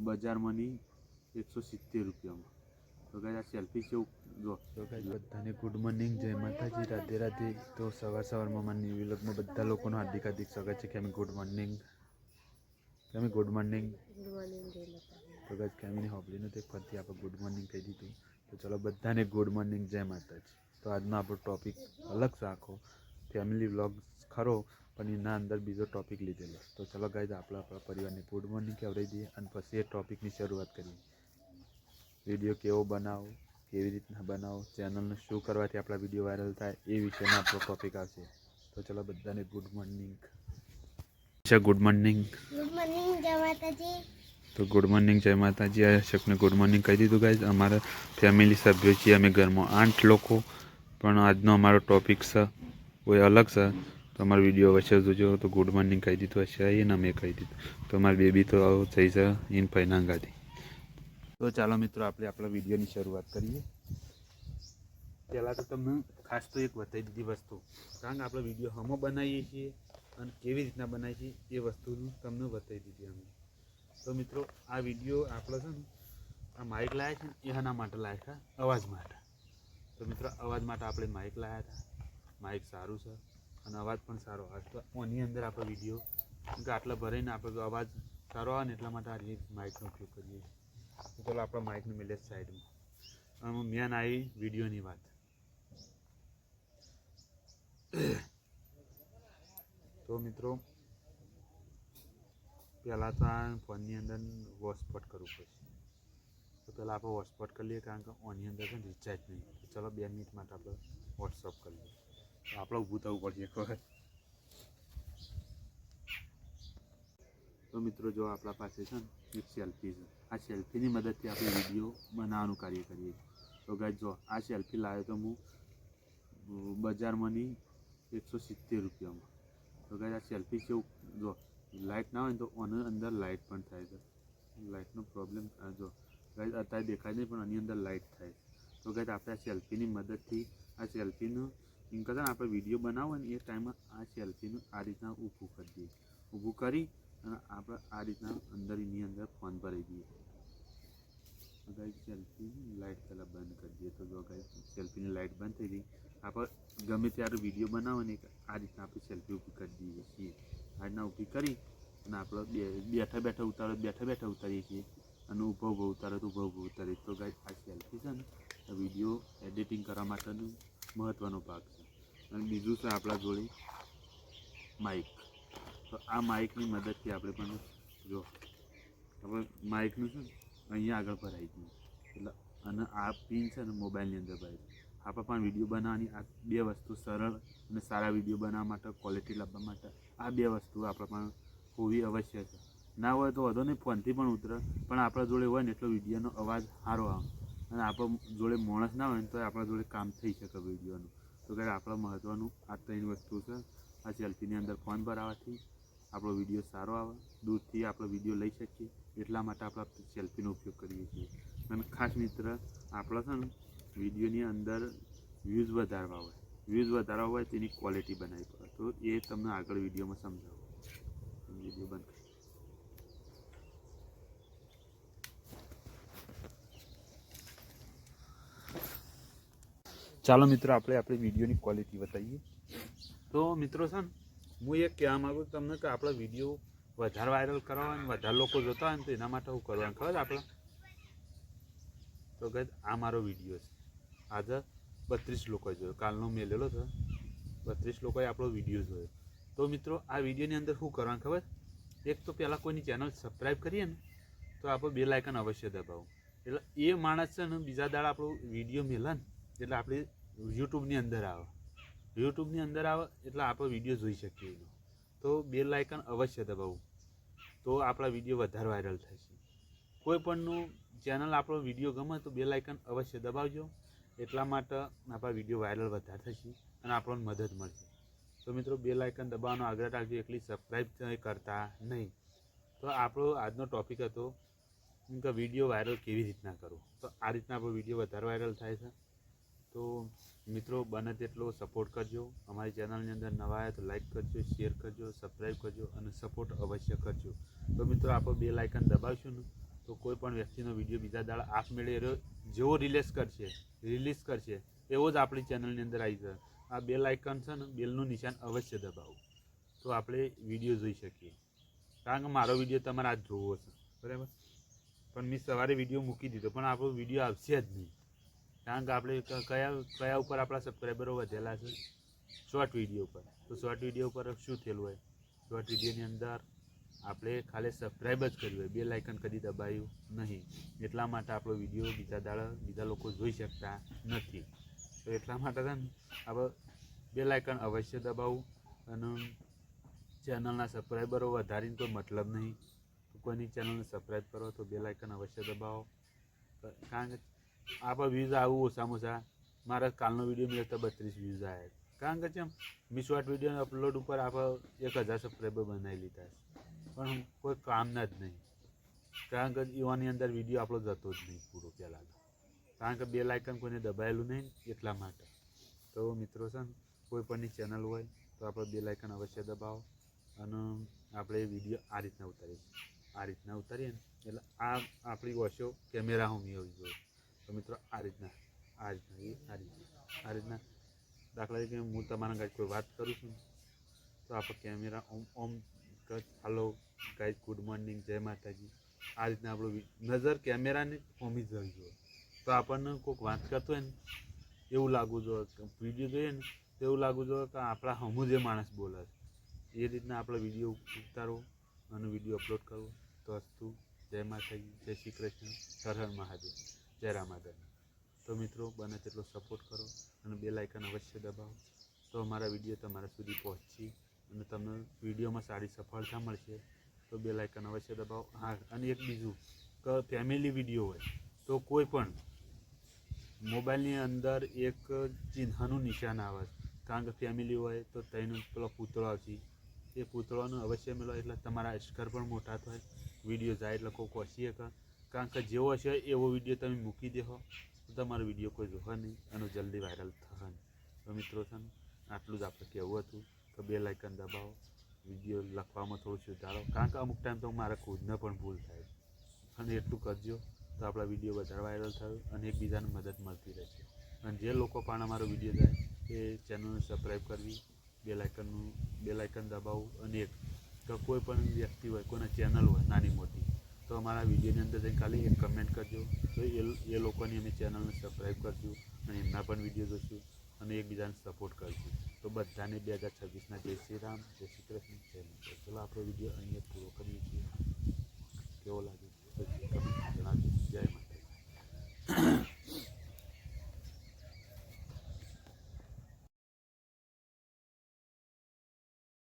બજારમાં ની 170 રૂપિયામાં। તો ગાઈસ આ સેલ્ફી કેવું જો। તો ગાઈસ બધાને ગુડ મોર્નિંગ, જય માતાજી, રાધે રાધે। તો સવારમાં મારા ન્યૂ વ્લોગમાં બધા લોકોનું હાર્દિક હાર્દિક સ્વાગત છે। કેમી ગુડ મોર્નિંગ, કેમી ગુડ મોર્નિંગ, ગુડ મોર્નિંગ, જય માતાજી। તો ગાઈસ કેમીને હોબલીને તે ફરતી આપણે ગુડ મોર્નિંગ કહી દીધું। તો ચલો બધાને ગુડ મોર્નિંગ, જય માતાજી। તો આજનો આપણો ટોપિક અલગ છે, આખો ફેમિલી વ્લોગ ખરો પણ એના અંદર બીજો ટોપિક લીધેલો। તો ચલો ગાઈસ આપણે આપણા પરિવારને ગુડ મોર્નિંગ કહેવડાવી દઈએ અને પછી એ ટોપિકની શરૂઆત કરીએ। વિડીયો કેવો બનાવો, કેવી રીતના બનાવો, ચેનલને શું કરવાથી આપણા વિડીયો વાયરલ થાય એ વિશેનો આપણો ટોપિક આવશે। તો ચલો બધાને good morning. Good morning, good morning, જય માતાજી। તો ગુડ મોર્નિંગ, જય માતાજી। અશોકને ગુડ મોર્નિંગ કહી દીધું ગાઈઝ। અમારા ફેમિલી સભ્યો છીએ અમે ઘરમાં 8 લોકો, પણ આજનો અમારો ટોપિક છે કોઈ અલગ છે। તો અમારો વિડીયો અવશ્ય જોજો। તો ગુડ મોર્નિંગ કહી દીધું હશે એને અમે કહી દીધું। તો અમારી બેબી તો થઈ છે ઇન ફૈનાંગાથી। તો ચાલો મિત્રો આપણે આપણા વિડીયોની શરૂઆત કરીએ। પહેલાં તો તમને ખાસ તો એક બતાવી દીધી વસ્તુ, કારણ કે આપણે વિડીયો હમો બનાવીએ છીએ અને કેવી રીતના બનાવીએ છીએ એ વસ્તુનું તમને બતાવી દીધી અમે। તો મિત્રો આ વિડીયો આપણે છે ને આ માઇક લાવ્યા છે ને એ એના માટે લાવ્યા હતા, અવાજ માટે। તો મિત્રો અવાજ માટે આપણે માઇક લાવ્યા હતા। માઇક સારું છે અને અવાજ પણ સારો આવે। તો આની અંદર આપણે વિડીયો કે આટલા ભરીને આપણે અવાજ સારો આવે ને એટલા માટે આ માઇકનો ઉપયોગ કરીએ છીએ। તો ચાલો આપણા માઇકને મિલે સાઈડમાં। મેન આવી વિડીયોની વાત। તો મિત્રો પહેલાં તો આ ફોનની અંદર હોટસ્પોટ કરવું પડશે। તો પહેલાં આપણે હોટસ્પોટ કરી લઈએ, કારણ કે આની અંદર છે ને રિચાર્જ નહીં। તો ચલો 2 મિનિટ માટે આપણે વોટ્સઅપ કરી લઈએ। તો આપણે ઊભું થવું પડશે ખબર। તો મિત્રો જો આપણા પાસે છે ને એક સેલ્ફી છે। આ સેલ્ફીની મદદથી આપણે વિડીયો બનાવવાનું કાર્ય કરીએ છીએ। તો ગાઈસ જો આ સેલ્ફી લાવ્યો તો હું બજારમાંની 170 રૂપિયામાં। તો ગાઈસ આ સેલ્ફી કેવું જો, લાઇટ ના હોય ને તો આની અંદર લાઇટ પણ થાય છે। લાઇટનો પ્રોબ્લેમ જો ગાઈસ અત્યારે દેખાય નહીં, પણ આની અંદર લાઇટ થાય। તો ગાઈસ આપણે આ સેલ્ફીની મદદથી આ સેલ્ફીનું એમ કરતા ને આપણે વિડીયો બનાવો ને એ ટાઈમમાં આ સેલ્ફીનું આ રીતના ઊભું કરી દઈએ। ઊભું કરી અને આપણે આ રીતના અંદર એની અંદર ફોન ભરી દઈએ। તો ગાઈસ સેલ્ફીની લાઇટ પહેલાં બંધ કરી દઈએ। તો જો ગાઈસ સેલ્ફીની લાઇટ બંધ થઈ ગઈ। આપણે ગમે ત્યારે વિડીયો બનાવવાની આ રીતના આપણે સેલ્ફી ઊભી કરી દઈએ છીએ। આ રીતના ઊભી કરી અને આપણે બેઠા બેઠા ઉતારો બેઠા બેઠા ઉતારીએ છીએ અને ઊભો ઊભો ઉતારો તો ઊભો ઊભો ઉતારીએ। તો ગાઈસ આ સેલ્ફી છે ને વિડીયો એડિટિંગ કરવા માટેનો મહત્ત્વનો ભાગ છે। અને બીજું છે આપણા જોડે માઇક। તો આ માઇકની મદદથી આપણે પણ જો આપણે માઇકનું છે ને અહીંયા આગળ ભરાઈ દઈએ એટલે અને આ પિન છે ને મોબાઈલની અંદર ભરાઈ દઈએ। આપણે પણ વિડીયો બનાવવાની આ 2 વસ્તુ સરળ અને સારા વિડીયો બનાવવા માટે, ક્વોલિટી લાવવા માટે આ 2 વસ્તુ આપણે પણ હોવી અવશ્ય છે। ના હોય તો વધો નહીં, ફોનથી પણ ઉતરે, પણ આપણા જોડે હોય ને એટલો વિડીયોનો અવાજ સારો આવે। અને આપણા જોડે માણસ ના હોય ને તો આપણા જોડે કામ થઈ શકે વિડીયોનું। તો કંઈ આપણા મહત્ત્વનું આ 3 વસ્તુ છે। આ સેલ્ફીની અંદર ફોન ભરાવાથી આપણો વિડીયો સારો આવે, દૂરથી આપણે વિડીયો લઈ શકીએ, એટલા માટે આપણે સેલ્ફીનો ઉપયોગ કરીએ છીએ। અને ખાસ મિત્ર આપણે છે ને વિડીયોની અંદર વ્યૂઝ વધારવા હોય, વ્યૂઝ વધારવા હોય તેની ક્વોલિટી બનાવવી પડે। તો એ તમને આગળ વિડીયોમાં સમજાવો। વિડીયો બંધ કરી। ચાલો મિત્રો આપણે આપણી વિડીયોની ક્વોલિટી બતાવીએ। તો મિત્રો છે ને હું એક કહેવા માગું તમને કે આપણે વિડીયો વધારે વાયરલ કરવા હોય ને વધારે લોકો જોતા હોય ને તો એના માટે શું કરવાનું ખબર આપણે? તો ગાઈસ આ મારો વિડીયો છે, આજે 32 લોકોએ જોયો, કાલનો મેલેલો છે 32 લોકોએ આપણો વિડીયો જોયો। તો મિત્રો આ વિડીયોની અંદર શું કરવાનું ખબર? એક તો પહેલાં કોઈની ચેનલ સબસ્ક્રાઈબ કરીએ ને તો આપણે બેલ આઇકન અવશ્ય દબાવો। એટલે એ માણસ છે ને બીજા દાડા આપણો વિડીયો મેલે ને એટલે આપણે યુટ્યુબની અંદર આવે, યુટ્યુબની અંદર આવે એટલે આપણો વિડીયો જોઈ શકીએ એનો। તો બેલ આઇકન અવશ્ય દબાવવું તો આપણા વિડીયો વધારે વાયરલ થશે। કોઈ પણનું ચેનલ આપણો વિડીયો ગમે તો બેલ આઇકન અવશ્ય દબાવજો, એટલા માટે આપણા વિડીયો વાયરલ વધારે થશે અને આપણને મદદ મળશે। તો મિત્રો બેલ આઇકન દબાવવાનો આગ્રહ રાખજો, એકલી સબસ્ક્રાઈબ કરતા નહીં। તો આપણો આજનો ટૉપિક હતો કે વિડીયો વાયરલ કેવી રીતના કરવો। તો આ રીતના આપણો વિડીયો વધારે વાયરલ થાય છે। તો મિત્રો બને તેટલો સપોર્ટ કરજો। અમારી ચેનલની અંદર નવા આવ્યા તો લાઈક કરજો, શેર કરજો, સબસ્ક્રાઈબ કરજો અને સપોર્ટ અવશ્ય કરજો। તો મિત્રો આપણે બેલ આઇકન દબાવશું ને તો કોઈ પણ વ્યક્તિનો વિડીયો બીજા દાડા આપમેળે જેવો રિલીઝ કરશે એવો જ આપણી ચેનલની અંદર આવી જશે. આ બેલ આઇકન છે ને, બેલનું નિશાન અવશ્ય દબાવો તો આપણે વિડીયો જોઈ શકીએ. કારણ કે મારો વિડીયો તમારે આજ જોવો છે, બરાબર. પણ મેં સવારે વિડીયો મૂકી દીધો, પણ આપણો વિડીયો આવશે જ નહીં. કારણ કે આપણે કયા ઉપર આપણા સબસ્ક્રાઈબરો વધેલા છે? શોર્ટ વિડીયો ઉપર. તો શોર્ટ વિડીયો ઉપર શું થયેલું હોય? શોર્ટ વિડીયોની અંદર આપણે ખાલી સબસ્ક્રાઈબ જ કર્યું હોય, બેલ આઇકન કદી દબાયું નહીં. એટલા માટે આપણો વિડીયો બીજા લોકો જોઈ શકતા નથી. તો એટલા માટે છે ને આપણે બેલ આઇકન અવશ્ય દબાવવું. અને ચેનલના સબસ્ક્રાઈબરો વધારીને કોઈ મતલબ નહીં. તો કોઈની ચેનલને સબસ્ક્રાઈબ કરો તો બેલ આઇકન અવશ્ય દબાવો. કારણ કે આપણે વ્યૂઝ આવું ઓછામાં ઓછા, મારા કાલનો વિડીયો મેં તો 32 વ્યૂઝ આવ્યા. કારણ કે જેમ મેં શોર્ટ વિડીયો અપલોડ ઉપર આપણે 1000 સબસ્ક્રાઈબર બનાવી લીધા છે, પણ કોઈ કામના જ નહીં. કારણ કે એવાની અંદર વિડીયો આપણો જતો જ નહીં પૂરો પહેલાં તો. કારણ કે બેલ આઇકન કોઈને દબાયેલું નહીં એટલા માટે. તો મિત્રો છે ને, કોઈ પણની ચેનલ હોય તો આપણે બેલ આઇકન અવશ્ય દબાવો. અને આપણે વિડીયો આ રીતના ઉતારીએ ને એટલે આ આપણી વોશો કેમેરા હોમી હોવી જોઈએ. તો મિત્રો આ રીતના દાખલા તરીકે હું તમારા ગાઈડ કોઈ વાત કરું છું તો આપણે કેમેરા ઓમ હાલો ગાઈડ, ગુડ મોર્નિંગ, જય માતાજી, આ રીતના આપણો નજર કેમેરાની હોમી જવી જોઈએ. તો આપણને કોઈક વાત કરતો હોય ને એવું લાગવું જોઈએ, વિડીયો જોઈએ ને તો એવું લાગવું જોઈએ કે આપણા હમું જે માણસ બોલે છે. એ રીતના આપણે વિડીયો ઉતારવો અને વિડીયો અપલોડ કરવો. તો અસ્તુ, જય માતાજી, જય શ્રી કૃષ્ણ, હર હર મહાદેવ, જય રામાધન. તો મિત્રો બને તેટલો સપોર્ટ કરો અને બેલ આઇકન અવશ્ય દબાવો તો અમારા વિડીયો તમારા સુધી પહોંચી અને તમને વિડીયોમાં સારી સફળતા મળશે. તો બેલ આઇકન અવશ્ય દબાવો. હા, અને એક બીજું કે ફેમિલી વિડીયો હોય તો કોઈ પણ મોબાઈલની અંદર એક ચિહ્નનું નિશાન આવે. કારણ કે ફેમિલી હોય તો તેનો પેલો પૂતળો આવશે, એ પૂતળાનું અવશ્ય મેળવો એટલે તમારા સ્કોર પણ મોટા થાય. વિડીયો જાય એટલે કોઈ પહોંચીએ કારણ કે જેવો હશે એવો વિડીયો તમે મૂકી દેહો તો તમારો વિડીયો કોઈ જોવા નહીં અને જલ્દી વાયરલ થશે નહીં. તો મિત્રો છે ને, આટલું જ આપણે કહેવું હતું કે બેલ આઇકન દબાવો, વિડીયો લખવામાં થોડું સુધારો. કારણ કે અમુક ટાઈમ તો મારા ખુદને પણ ભૂલ થાય, અને એટલું કરજો તો આપણા વિડીયો વધારે વાયરલ થયો અને એકબીજાને મદદ મળતી રહેશે. અને જે લોકો પણ અમારો વિડીયો જાય એ ચેનલને સબસ્ક્રાઈબ કરવી, બેલ આઇકન દબાવવું. અને એક તો કોઈ પણ વ્યક્તિ હોય, કોઈના ચેનલ હોય નાની મોટી, તો અમારા વિડીયોની અંદર જઈને ખાલી એક કમેન્ટ કરજો તો એ લોકોની અમે ચેનલને સબસ્ક્રાઈબ કરશું અને એમના પણ વિડીયો જોઈશું અને એકબીજાને સપોર્ટ કરશું. તો બધાને 2026ના જય શ્રી રામ, જય શ્રી કૃષ્ણ, જય માતા. ચલો આપણો વિડીયો અહીંયા પૂરો કરીએ છીએ.